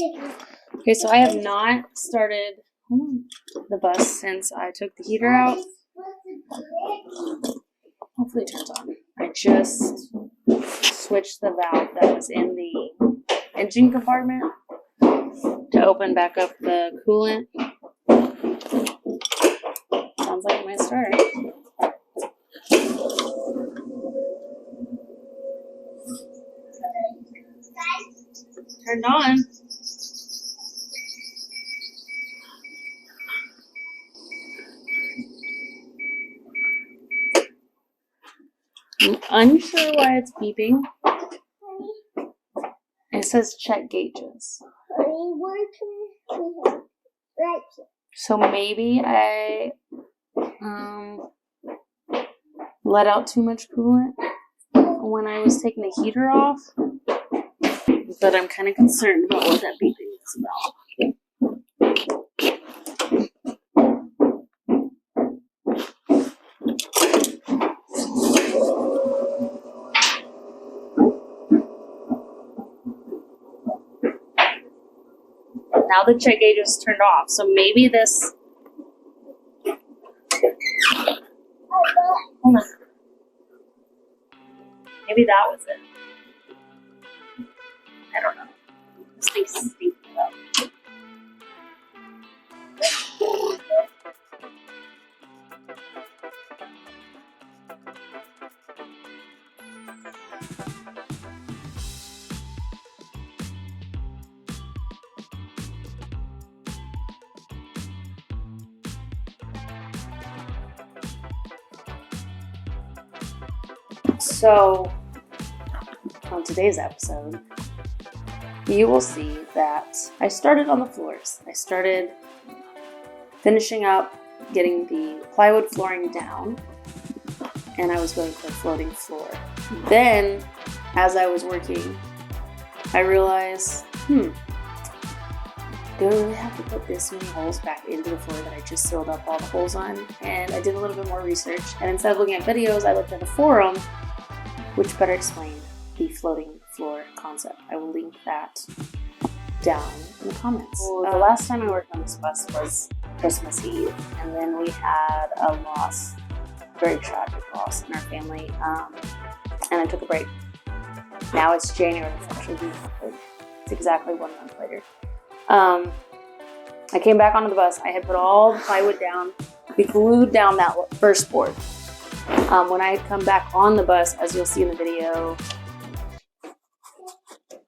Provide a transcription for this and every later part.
Okay, so I have not started the bus since I took the heater out. Hopefully it turns on. I just switched the valve that was in the engine compartment to open back up the coolant. Sounds like it might start. Turned on. I'm unsure why it's beeping. It says check gauges. So maybe I let out too much coolant when I was taking the heater off. But I'm kind of concerned about what that beeping is about. Now the check gauge is turned off, so maybe this. Hold on. Maybe that was it. I don't know. This thing's stinking up. So, on today's episode, you will see that I started on the floors. I started finishing up getting the plywood flooring down, and I was going for a floating floor. Then, as I was working, I realized, do I really have to put this many holes back into the floor that I just sealed up all the holes on? And I did a little bit more research, and instead of looking at videos, I looked at a forum which better explained the floating floor concept. I will link that down in the comments. The last time I worked on this bus was Christmas Eve, and then we had a loss, very tragic loss in our family, and I took a break. Now it's January, it's exactly 1 month later. I came back onto the bus. I had put all the plywood down. We glued down that first board. When I had come back on the bus, as you'll see in the video,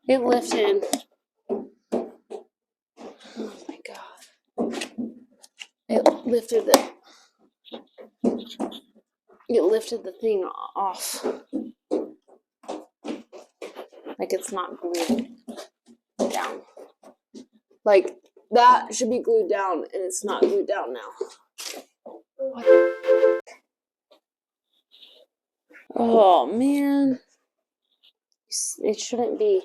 it lifted. Oh my god! It lifted the thing off. Like it's not glued down. Like that should be glued down, and it's not glued down now. What? Oh man, it shouldn't be.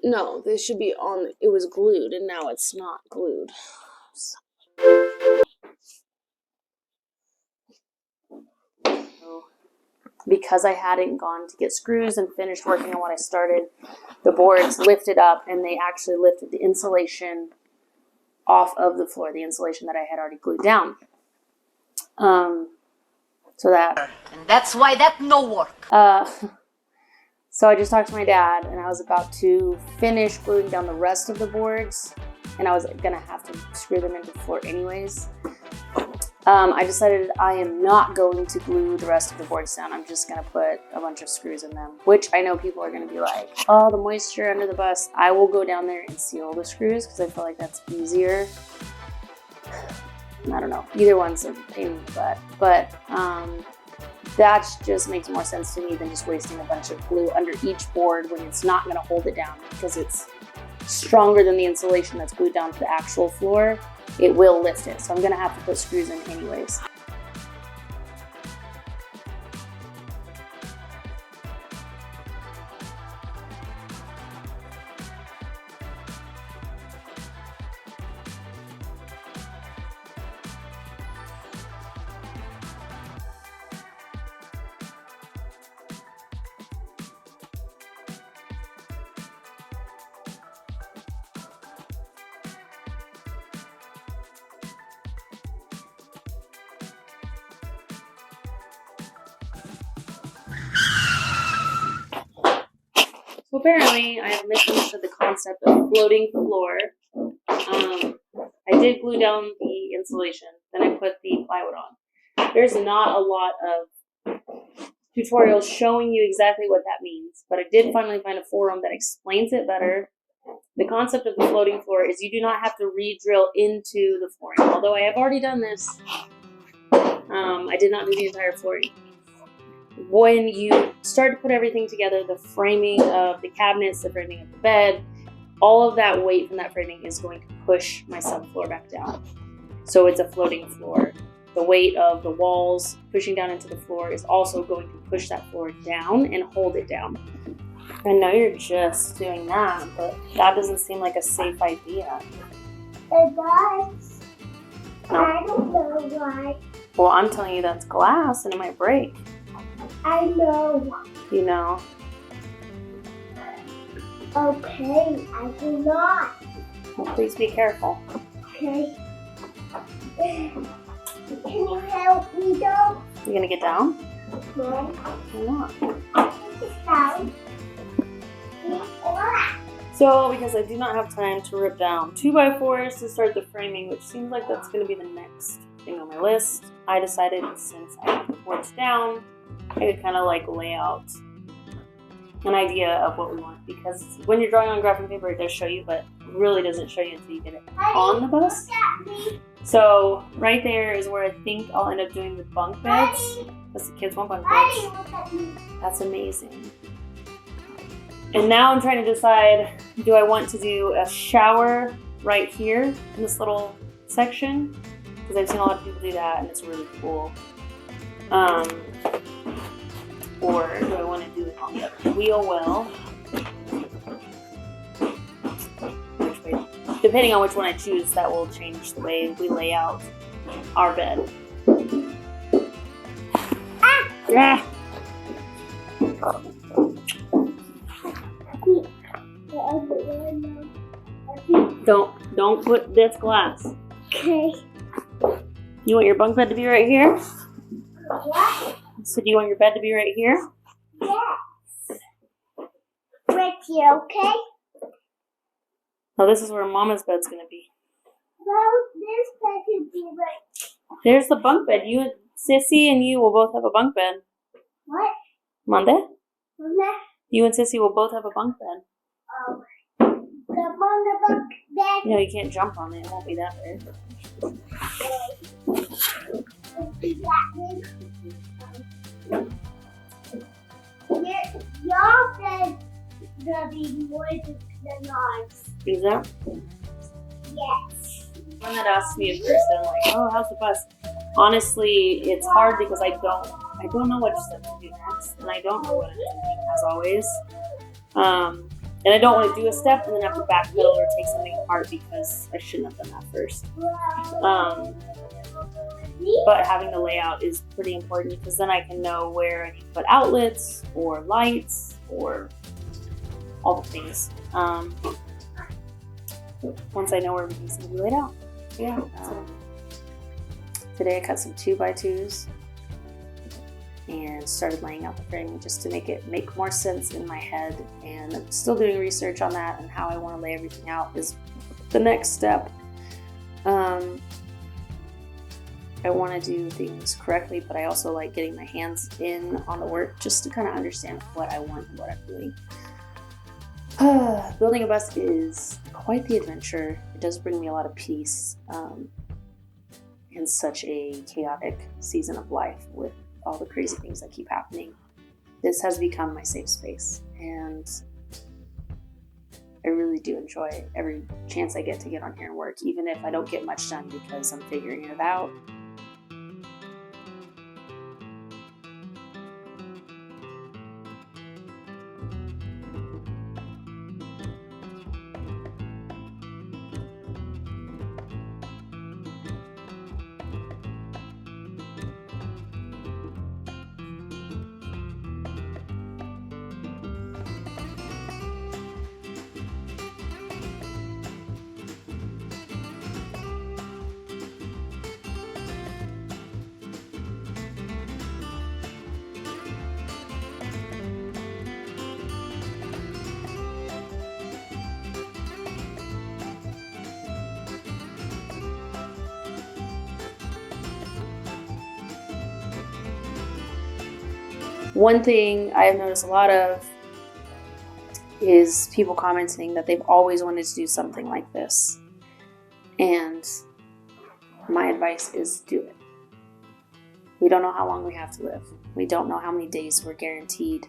No, this should be on. It was glued, and now it's not glued. Because I hadn't gone to get screws and finished working on what I started, the boards lifted up, and they actually lifted the insulation off of the floor, the insulation that I had already glued down. And that's why that no work. So I just talked to my dad, and I was about to finish gluing down the rest of the boards, and I was gonna have to screw them into the floor anyways. I decided I am not going to glue the rest of the boards down. I'm just gonna put a bunch of screws in them, which I know people are gonna be like, oh, the moisture under the bus. I will go down there and seal the screws because I feel like that's easier. I don't know. Either one's a pain in the butt, but that just makes more sense to me than just wasting a bunch of glue under each board when it's not going to hold it down because it's stronger than the insulation that's glued down to the actual floor. It will lift it, so I'm going to have to put screws in anyways. apparently I have misunderstood the concept of floating floor. I did glue down the insulation, then I put the plywood on. There's not a lot of tutorials showing you exactly what that means, but I did finally find a forum that explains it better. The concept of the floating floor is you do not have to re-drill into the flooring. Although I have already done this, I did not do the entire flooring. When you start to put everything together, the framing of the cabinets, the framing of the bed, all of that weight from that framing is going to push my subfloor back down. So it's a floating floor. The weight of the walls pushing down into the floor is also going to push that floor down and hold it down. I know you're just doing that, but that doesn't seem like a safe idea. It does. No. I don't know why. Well, I'm telling you that's glass and it might break. I know. You know. Okay, I will not. Well, please be careful. Okay. Can you help me though? You gonna get down? No. Why not? Down. So, because I do not have time to rip down 2x4s to start the framing, which seems like that's going to be the next thing on my list, I decided since I have the boards down, I could kind of like lay out an idea of what we want. Because when you're drawing on graphic paper, it does show you, but it really doesn't show you until you get it on the bus. So, right there is where I think I'll end up doing the bunk beds. Because the kids want bunk beds. That's amazing. And now I'm trying to decide, do I want to do a shower right here in this little section? Because I've seen a lot of people do that and it's really cool. Or do I want to do it on the other wheel well? Which way? Depending on which one I choose, that will change the way we lay out our bed. Ah! Don't put this glass. Okay. You want your bunk bed to be right here? What? So do you want your bed to be right here? Yes. Right here, okay? Oh, this is where Mama's bed's gonna be. Well, this bed could be right. There's the bunk bed. You and Sissy and you will both have a bunk bed. What? Monday? Mama? You and Sissy will both have a bunk bed. Oh. Come on the bunk bed. No, you can't jump on it. It won't be that big. Your bed will be more than ours. Is that? Yes. One that asks me at first, I'm like, oh, how's the bus? Honestly, it's hard because I don't know what step to do next, and I don't know what I'm doing, as always. And I don't want to do a step and then have to backpedal or take something apart because I shouldn't have done that first. But having the layout is pretty important because then I can know where I need to put outlets or lights or all the things. Once I know where everything's going to be laid out. Yeah. Today I cut some 2x2s and started laying out the framing just to make it make more sense in my head. And I'm still doing research on that and how I want to lay everything out is the next step. I want to do things correctly, but I also like getting my hands in on the work just to kind of understand what I want and what I'm doing. Building a bus is quite the adventure. It does bring me a lot of peace in such a chaotic season of life with all the crazy things that keep happening. This has become my safe space, and I really do enjoy every chance I get to get on here and work, even if I don't get much done because I'm figuring it out. One thing I have noticed a lot of is people commenting that they've always wanted to do something like this. And my advice is do it. We don't know how long we have to live. We don't know how many days we're guaranteed.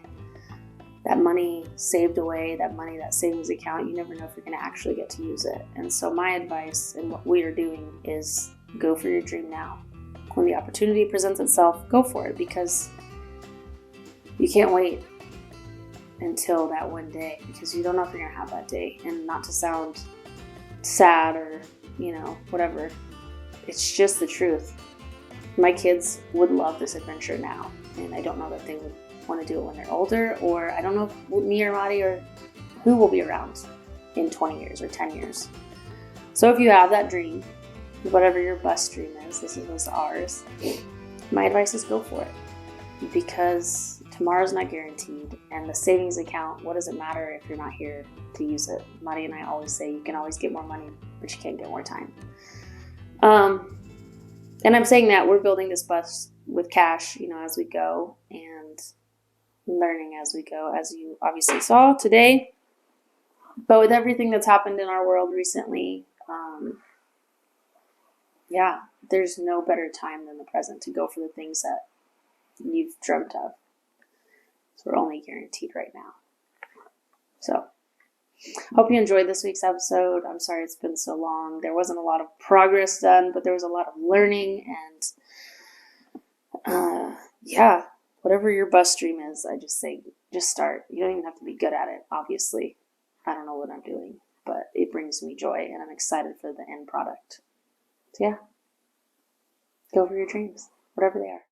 That money saved away, that money, that savings account, you never know if you're going to actually get to use it. And so my advice and what we are doing is go for your dream now. When the opportunity presents itself, go for it, because you can't wait until that one day, because you don't know if you're going to have that day. And not to sound sad or, whatever, it's just the truth. My kids would love this adventure now, and I don't know that they would want to do it when they're older, or I don't know if me or Maddie or who will be around in 20 years or 10 years. So if you have that dream, whatever your bus dream is, this was ours, my advice is go for it, because tomorrow's not guaranteed. And the savings account, what does it matter if you're not here to use it? Maddie and I always say you can always get more money, but you can't get more time. And I'm saying that we're building this bus with cash, as we go, and learning as we go, as you obviously saw today. But with everything that's happened in our world recently, there's no better time than the present to go for the things that you've dreamt of. So we're only guaranteed right now. So hope you enjoyed this week's episode. I'm sorry it's been so long. There wasn't a lot of progress done, but there was a lot of learning, and whatever your bus dream is, I just say, just start. You don't even have to be good at it, obviously. I don't know what I'm doing, but it brings me joy, and I'm excited for the end product. So go for your dreams, whatever they are.